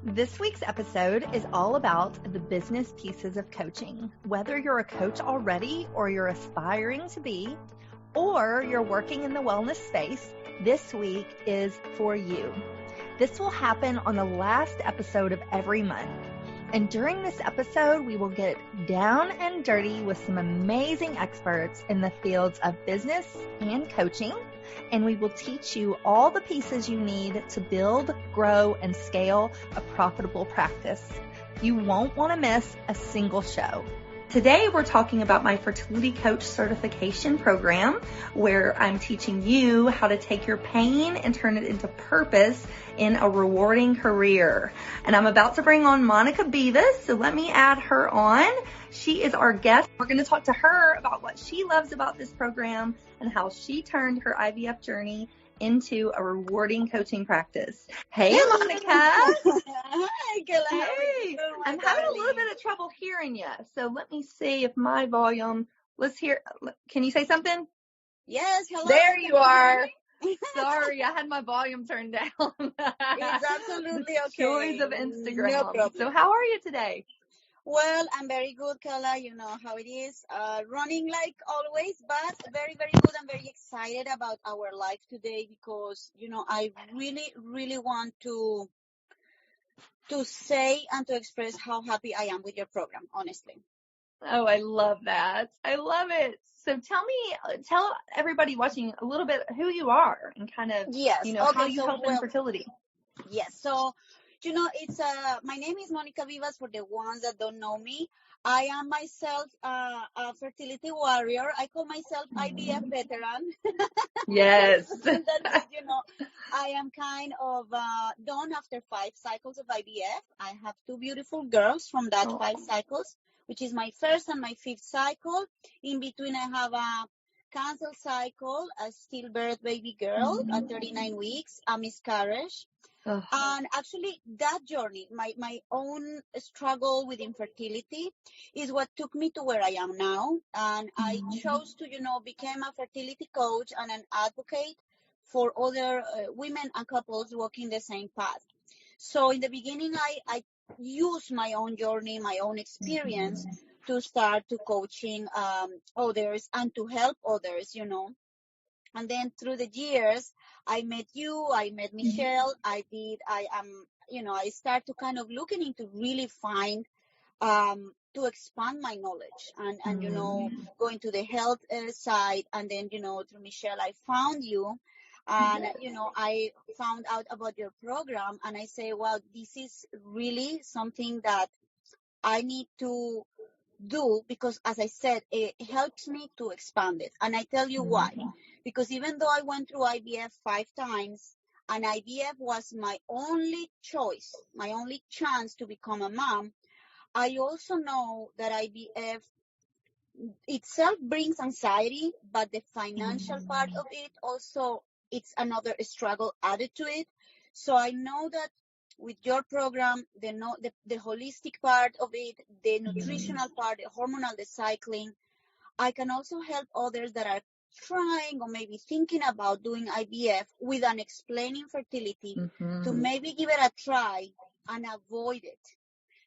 This week's episode is all about the business pieces of coaching. Whether you're a coach already or you're aspiring to be, or you're working in the wellness space, this week is for you. This will happen on the last episode of every month. And during this episode, we will get down and dirty with some amazing experts in the fields of business and coaching. And we will teach you all the pieces you need to build, grow, and scale a profitable practice. You won't want to miss a single show. Today, we're talking about my Fertility Coach certification program, where I'm teaching you how to take your pain and turn it into purpose in a rewarding career. And I'm about to bring on Monica Bivas, so let me add her on. She is our guest. We're going to talk to her about what she loves about this program and how she turned her IVF journey into a rewarding coaching practice. Hey, Monica. Hi, Kayla. Hey, I'm having a little bit of trouble hearing you. So let me see if my volume, let's hear, can you say something? Yes, hello. There you are. Sorry, I had my volume turned down. It's absolutely okay. Joys of Instagram. No problem. So how are you today? Well, I'm very good, Kayla. You know how it is. Running like always, but very, very good. I'm very excited about our life today because, you know, I really, really want to say and to express how happy I am with your program, honestly. Oh, I love that. I love it. So tell everybody watching a little bit who you are and kind of, how you help in fertility. Yes. So, you know, it's my name is Monica Bivas for the ones that don't know me. I am myself a fertility warrior. I call myself IVF veteran. Yes. That, you know, I am kind of done after 5 cycles of IVF. I have 2 beautiful girls from that 5 cycles, which is my first and my 5th cycle. In between, I have a cancel cycle, a stillbirth baby girl at 39 weeks, a miscarriage. And actually that journey, my own struggle with infertility is what took me to where I am now. And I chose to, become a fertility coach and an advocate for other women and couples walking the same path. So in the beginning, I used my own journey, my own experience to start to coaching others and to help others, And then through the years, I met you, I met Michelle, I start to kind of looking into really find, to expand my knowledge and going to the health side. And then, through Michelle, I found you and, I found out about your program and I say, well, this is really something that I need to do because, as I said, it helps me to expand it. And I tell you why. Because even though I went through IVF 5 times and IVF was my only choice, my only chance to become a mom, I also know that IVF itself brings anxiety, but the financial part of it also, it's another struggle added to it. So I know that with your program, the holistic part of it, the nutritional part, the hormonal, the cycling, I can also help others that are trying or maybe thinking about doing IVF with an explaining fertility to maybe give it a try and avoid it.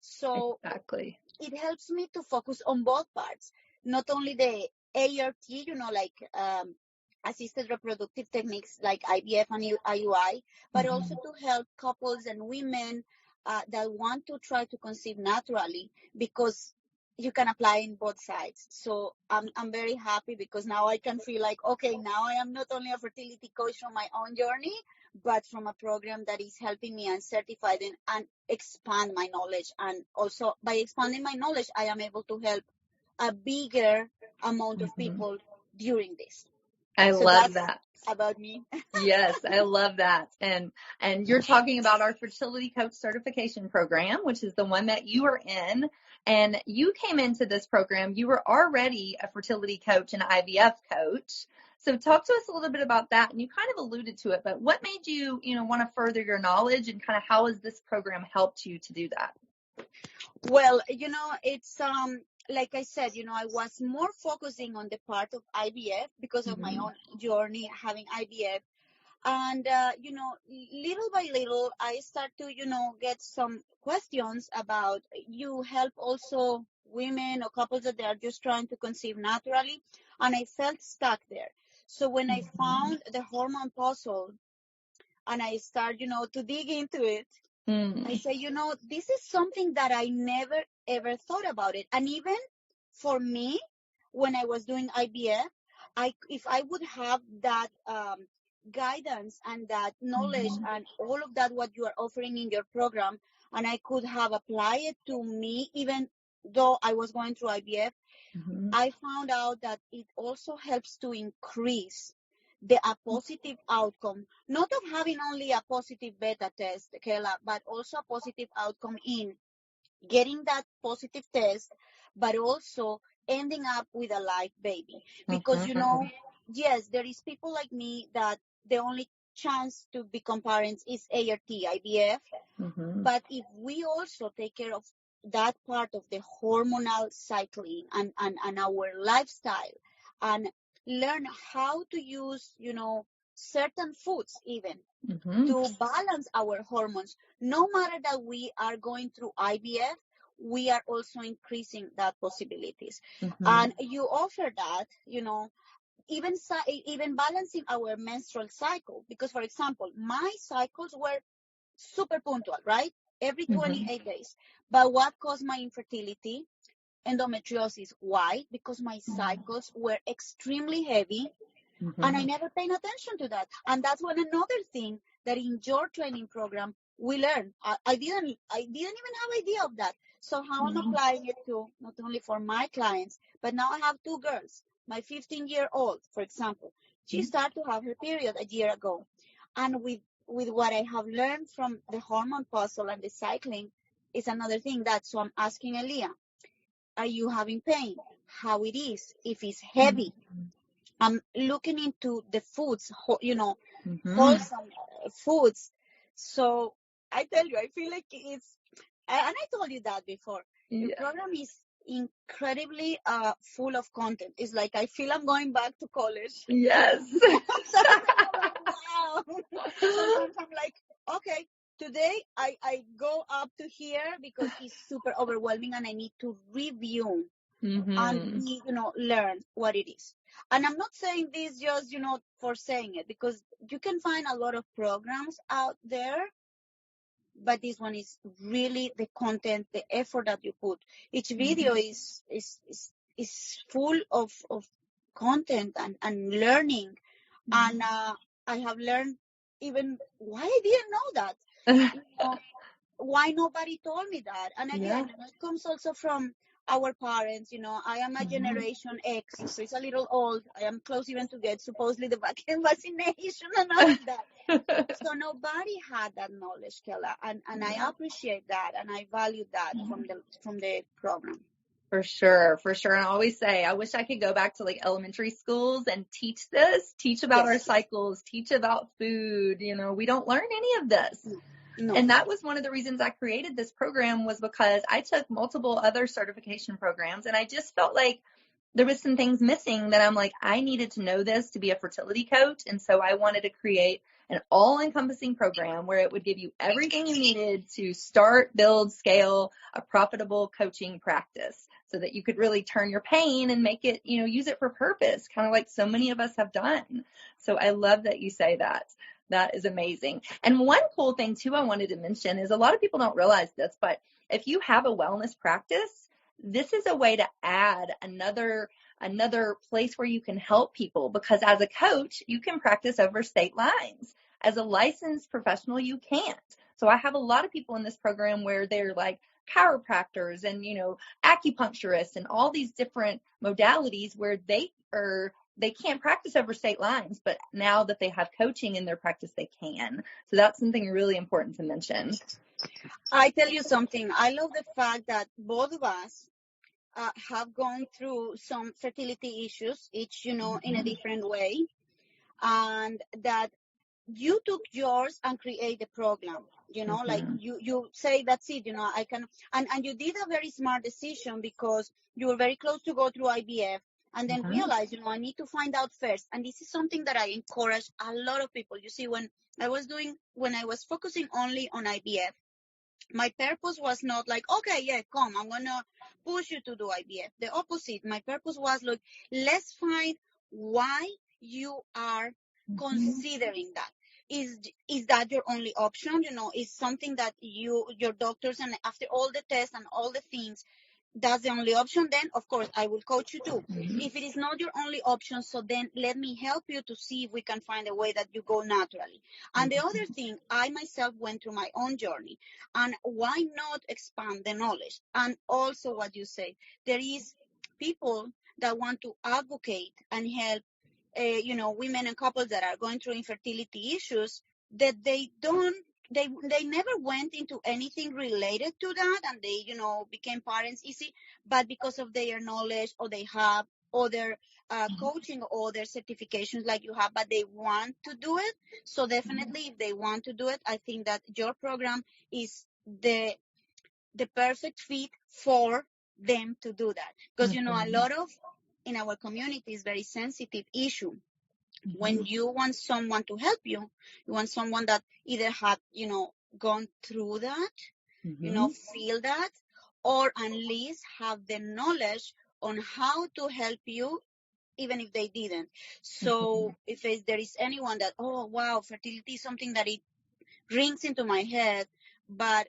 So exactly. It helps me to focus on both parts, not only the ART, assisted reproductive techniques like IVF and IUI, but also to help couples and women that want to try to conceive naturally, because you can apply in both sides. So I'm very happy because now I can feel like, okay, now I am not only a fertility coach from my own journey, but from a program that is helping me and certified and expand my knowledge. And also by expanding my knowledge, I am able to help a bigger amount of people during this. I love that. About me. Yes, I love that. And you're talking about our Fertility Coach certification program, which is the one that you are in. And you came into this program, you were already a fertility coach and IVF coach. So talk to us a little bit about that. And you kind of alluded to it, but what made you, want to further your knowledge and kind of how has this program helped you to do that? Well, it's, like I said, I was more focusing on the part of IVF because of my own journey having IVF. And, little by little, I start to, get some questions about you help also women or couples that they are just trying to conceive naturally. And I felt stuck there. So when I found the hormone puzzle and I start, to dig into it, I say, this is something that I never ever thought about it. And even for me, when I was doing IVF, if I would have that guidance and that knowledge and all of that, what you are offering in your program, and I could have applied it to me, even though I was going through IVF, I found out that it also helps to increase a positive outcome, not of having only a positive beta test, Kayla, but also a positive outcome in getting that positive test, but also ending up with a live baby. Because, yes, there is people like me that the only chance to become parents is ART, IVF. But if we also take care of that part of the hormonal cycling and our lifestyle and learn how to use, certain foods even to balance our hormones, no matter that we are going through IVF, we are also increasing that possibilities. And you offer that, even balancing our menstrual cycle. Because, for example, my cycles were super punctual, right? Every 28 days. But what caused my infertility? Endometriosis. Why? Because my cycles were extremely heavy and I never paid attention to that. And that's one another thing that in your training program we learn. I didn't even have idea of that. So how I'm applying it to not only for my clients, but now I have two girls. My 15-year-old, for example, she started to have her period a year ago. And with what I have learned from the hormone puzzle and the cycling is another thing so I'm asking Elia, are you having pain? How it is? If it's heavy? I'm looking into the foods, wholesome foods. So I tell you, I feel like it's, and I told you that before. Your program is incredibly full of content. It's like I feel I'm going back to college. Yes. Wow. Sometimes I'm like, okay, today I go up to here because it's super overwhelming and I need to review and learn what it is. And I'm not saying this just, for saying it, because you can find a lot of programs out there, but this one is really the content, the effort that you put. Each video is full of content and learning. And I have learned even why I didn't know that. Why nobody told me that? And again, it comes also from our parents. I am a Generation X, so it's a little old. I am close even to get supposedly the vaccination and all of that. So nobody had that knowledge, Kella, and I appreciate that and I value that from the program. For sure. And I always say, I wish I could go back to like elementary schools and teach about our cycles, teach about food. We don't learn any of this. No. And that was one of the reasons I created this program, was because I took multiple other certification programs and I just felt like there was some things missing that I'm like, I needed to know this to be a fertility coach. And so I wanted to create an all-encompassing program where it would give you everything you needed to start, build, scale a profitable coaching practice so that you could really turn your pain and make it, use it for purpose, kind of like so many of us have done. So I love that you say that. That is amazing. And one cool thing too I wanted to mention is a lot of people don't realize this, but if you have a wellness practice, this is a way to add another place where you can help people, because as a coach, you can practice over state lines. As a licensed professional, you can't. So I have a lot of people in this program where they're like chiropractors and, acupuncturists and all these different modalities where they can't practice over state lines, but now that they have coaching in their practice, they can. So that's something really important to mention. I tell you something. I love the fact that both of us have gone through some fertility issues, each, in a different way, and that you took yours and create the program. Like you say, that's it. I can, and you did a very smart decision because you were very close to go through IVF. and then realize, I need to find out first. And this is something that I encourage a lot of people. You see, when I was focusing only on IVF, my purpose was not like, okay, yeah, come, I'm going to push you to do IVF. The opposite. My purpose was, look, let's find why you are considering that. Is that your only option? Is something that your doctors, and after all the tests and all the things, that's the only option? Then of course I will coach you too. If it is not your only option, so then let me help you to see if we can find a way that you go naturally. And the other thing, I myself went through my own journey, and why not expand the knowledge? And also what you say, there is people that want to advocate and help women and couples that are going through infertility issues, that they never went into anything related to that, and they became parents easy, but because of their knowledge, or they have other coaching or other certifications like you have, but they want to do it. So definitely, if they want to do it, I think that your program is the perfect fit for them to do that, because a lot of in our community is very sensitive issue. When you want someone to help you, you want someone that either had, gone through that, feel that, or at least have the knowledge on how to help you, even if they didn't. So if there is anyone that, oh, wow, fertility is something that it rings into my head, but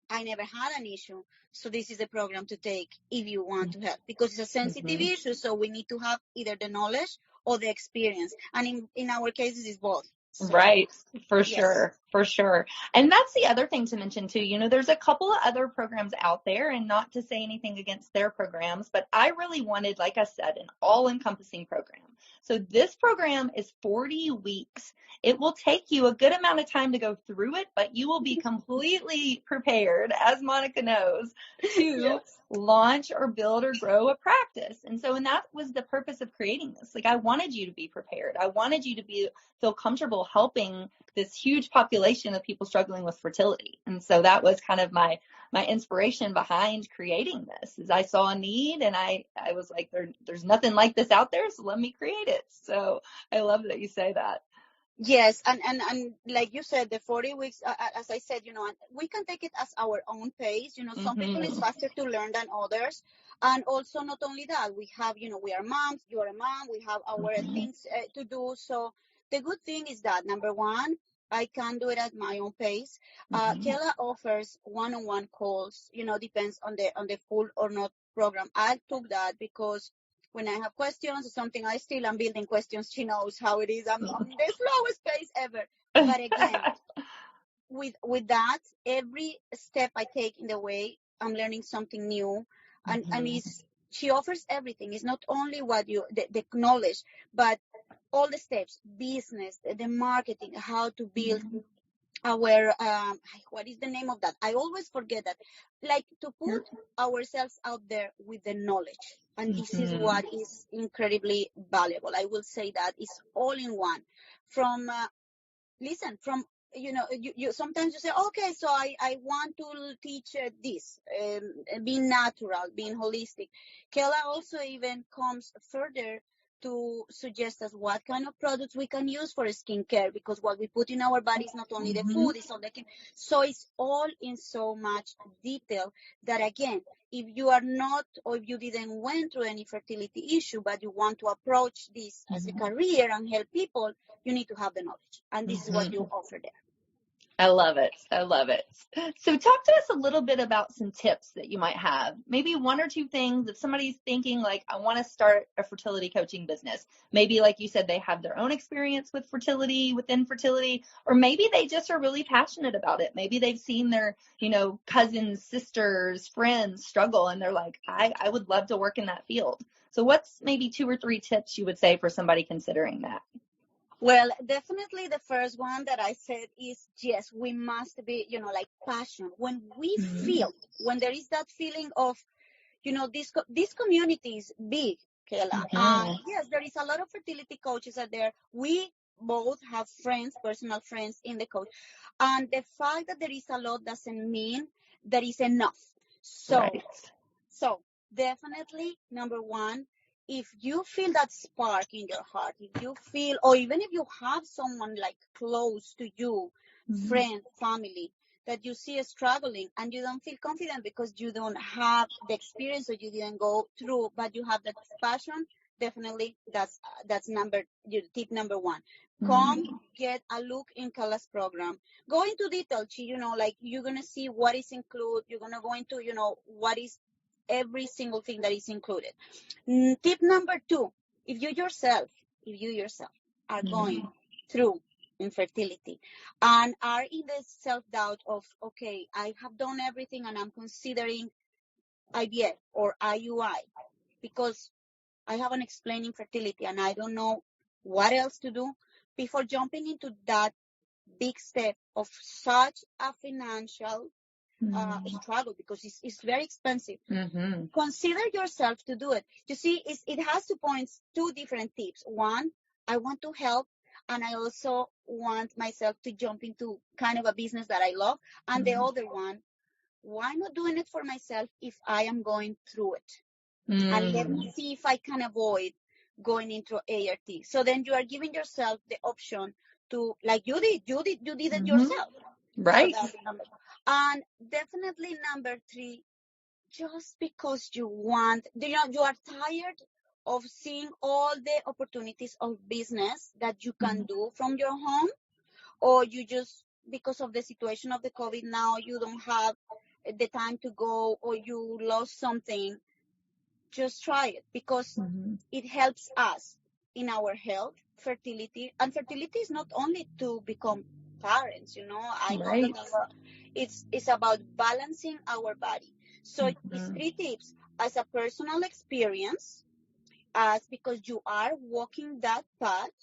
I never had an issue. So this is a program to take if you want to help, because it's a sensitive issue. So we need to have either the knowledge or the experience. And in our cases, it's both. So, right. For sure. For sure. And that's the other thing to mention too. There's a couple of other programs out there, and not to say anything against their programs, but I really wanted, like I said, an all-encompassing program. So this program is 40 weeks. It will take you a good amount of time to go through it, but you will be completely prepared, as Monica knows, to launch or build or grow a practice. And that was the purpose of creating this. Like, I wanted you to be prepared. I wanted you to feel comfortable helping this huge population of people struggling with fertility. And so that was kind of my inspiration behind creating this. Is I saw a need, and I was like, there's nothing like this out there, so let me create it. So I love that you say that. Yes, and like you said, the 40 weeks, as I said, we can take it as our own pace. Some people it's faster to learn than others. And also, not only that, we have, we are moms, you are a mom, we have our things to do. So the good thing is that, number one, I can do it at my own pace. Kela offers one-on-one calls, depends on the full or not program. I took that because when I have questions or something, I'm building questions. She knows how it is. I'm on the slowest pace ever. But again, with that, every step I take in the way, I'm learning something new. And she offers everything. It's not only the knowledge, but all the steps, business, the marketing, how to build our what is the name of that? I always forget that. Like, to put ourselves out there with the knowledge. And this is what is incredibly valuable. I will say that it's all in one. From you sometimes you say, okay, so I want to teach this, being natural, being holistic. Kela also even comes further to suggest us what kind of products we can use for skincare, because what we put in our body is not only the food, it's all so it's all in so much detail that, again, if you are not, or if you didn't went through any fertility issue, but you want to approach this as a career and help people, you need to have the knowledge. And this is what you offer there. I love it. I love it. So talk to us a little bit about some tips that you might have. Maybe one or two things if somebody's thinking, like, I want to start a fertility coaching business. Maybe, like you said, they have their own experience with fertility, with infertility, or maybe they just are really passionate about it. Maybe they've seen their, cousins, sisters, friends struggle, and they're like, I would love to work in that field. So what's maybe 2 or 3 tips you would say for somebody considering that? Well, definitely the first one that I said is, yes, we must be, like passion. When we feel, when there is that feeling of, this community is big, Kela. Yes, there is a lot of fertility coaches out there. We both have friends, personal friends in the coach. And the fact that there is a lot doesn't mean there is enough. So definitely, number one, if you feel that spark in your heart, if you feel, or even if you have someone like close to you, friend, family, that you see struggling and you don't feel confident because you don't have the experience or you didn't go through, but you have that passion, definitely that's tip number one. Come get a look in Kala's program. Go into detail, like you're going to see what is included. You're going to go into, what is every single thing that is included. Tip number two, if you yourself are going through infertility and are in the self-doubt of, okay, I have done everything and I'm considering IVF or IUI because I haven't explained infertility and I don't know what else to do, before jumping into that big step of such a financial struggle, because it's very expensive. Consider yourself to do it. You see, it has 2 points, 2 different tips. One, I want to help, and I also want myself to jump into kind of a business that I love. And the other one, why not doing it for myself if I am going through it? And let me see if I can avoid going into ART. So then you are giving yourself the option to, like you did it yourself. Right. So and definitely number 3, just because you are tired of seeing all the opportunities of business that you can do from your home, or you just, because of the situation of the COVID now, you don't have the time to go, or you lost something, just try it, because it helps us in our health, fertility. And fertility is not only to become parents, I know that it's about balancing our body. So it's 3 tips: as a personal experience, as because you are walking that path,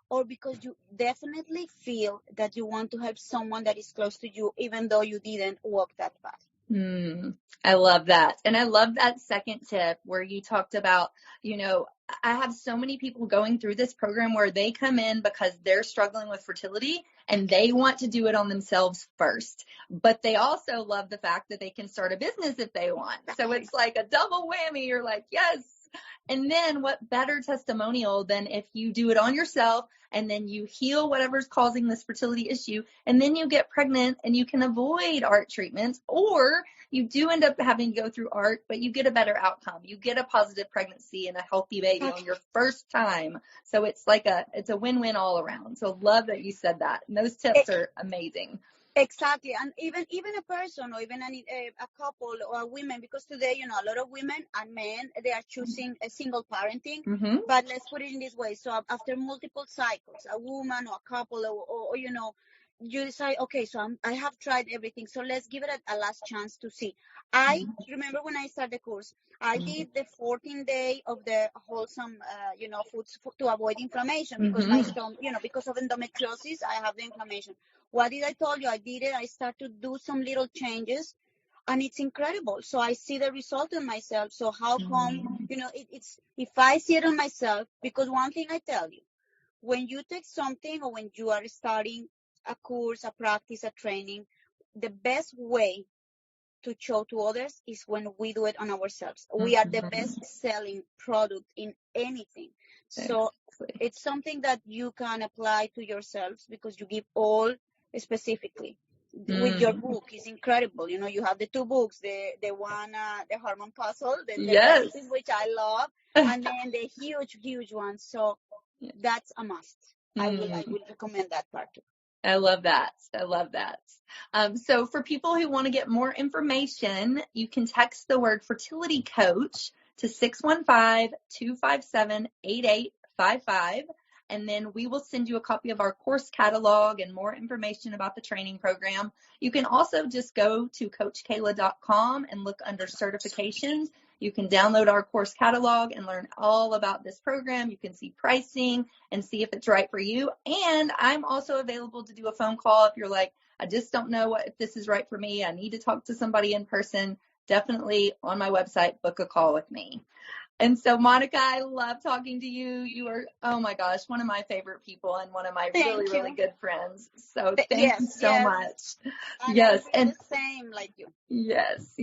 or because you definitely feel that you want to help someone that is close to you, even though you didn't walk that path. I love that. And I love that second tip where you talked about, I have so many people going through this program where they come in because they're struggling with fertility and they want to do it on themselves first, but they also love the fact that they can start a business if they want. So it's like a double whammy. You're like, yes. And then what better testimonial than if you do it on yourself and then you heal whatever's causing this fertility issue, and then you get pregnant and you can avoid ART treatments, or you do end up having to go through ART, but you get a better outcome. You get a positive pregnancy and a healthy baby on your first time. So it's like it's a win-win all around. So love that you said that. And those tips are amazing. Exactly. And even a person, or even a couple or women, because today, a lot of women and men, they are choosing a single parenting. But let's put it in this way. So after multiple cycles, a woman or a couple or you decide, okay, so I have tried everything, so let's give it a last chance to see. I remember when I started the course, I did the 14-day of the wholesome, foods to avoid inflammation, because my stomach, because of endometriosis, I have the inflammation. What did I tell you? I did it. I started to do some little changes, and it's incredible. So I see the result in myself. So how come, it's if I see it on myself, because one thing I tell you, when you take something, or when you are starting a course, a practice, a training, the best way to show to others is when we do it on ourselves. We are the best selling product in anything. So it's something that you can apply to yourselves, because you give all specifically. With your book is incredible. You have the 2 books, the one, the Hormone Puzzle, the recipes, which I love, and then the huge one. So that's a must. I will recommend that part too. I love that. So for people who want to get more information, you can text the word fertility coach to 615-257-8855. And then we will send you a copy of our course catalog and more information about the training program. You can also just go to CoachKayla.com and look under certifications. You can download our course catalog and learn all about this program. You can see pricing and see if it's right for you. And I'm also available to do a phone call if you're like, I just don't know if this is right for me. I need to talk to somebody in person. Definitely on my website, book a call with me. And so, Monica, I love talking to you. You are, oh my gosh, one of my favorite people and one of my really good friends. So thank you so much. And the same like you. Yes.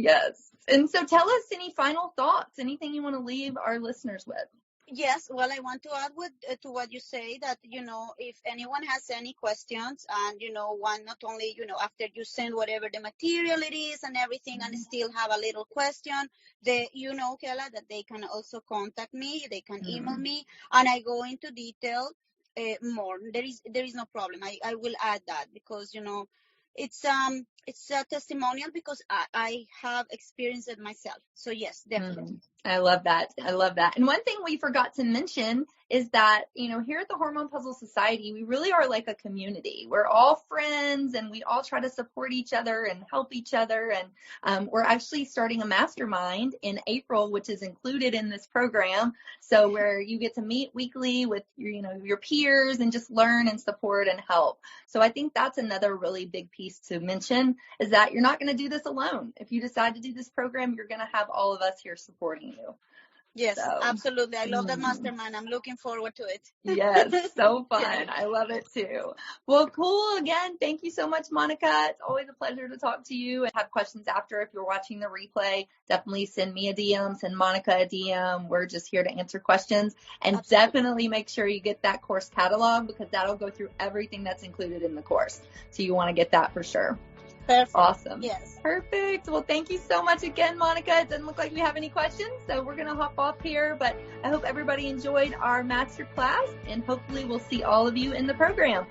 And so tell us any final thoughts, anything you want to leave our listeners with. Yes, well, I want to add to what you say that, if anyone has any questions and, one, not only, after you send whatever the material it is and everything and still have a little question, Kela, that they can also contact me, they can email me, and I go into detail more. There is no problem. I will add that because, it's a testimonial because I have experienced it myself. So yes, definitely. I love that. I love that. And one thing we forgot to mention is that, here at the Hormone P.U.Z.Z.L Society, we really are like a community. We're all friends and we all try to support each other and help each other. And we're actually starting a mastermind in April, which is included in this program. So where you get to meet weekly with your peers and just learn and support and help. So I think that's another really big piece to mention is that you're not going to do this alone. If you decide to do this program, you're going to have all of us here supporting you. Yes, absolutely. I love that mastermind. I'm looking forward to it. Yes, so fun. Yeah. I love it too. Well, cool. Again, thank you so much, Monica. It's always a pleasure to talk to you and have questions after. If you're watching the replay, definitely send me a DM, send Monica a DM. We're just here to answer questions. And Absolutely. Definitely make sure you get that course catalog because that'll go through everything that's included in the course. So you want to get that for sure. Perfect. Awesome. Yes. Perfect. Well, thank you so much again, Monica. It doesn't look like we have any questions, so we're going to hop off here. But I hope everybody enjoyed our master class, and hopefully we'll see all of you in the program.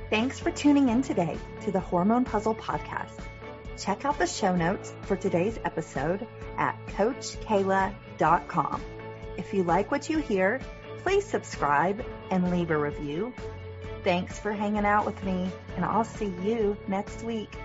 Thanks for tuning in today to the Hormone P.U.Z.Z.L Podcast. Check out the show notes for today's episode at CoachKayla.com. If you like what you hear, please subscribe and leave a review. Thanks for hanging out with me, and I'll see you next week.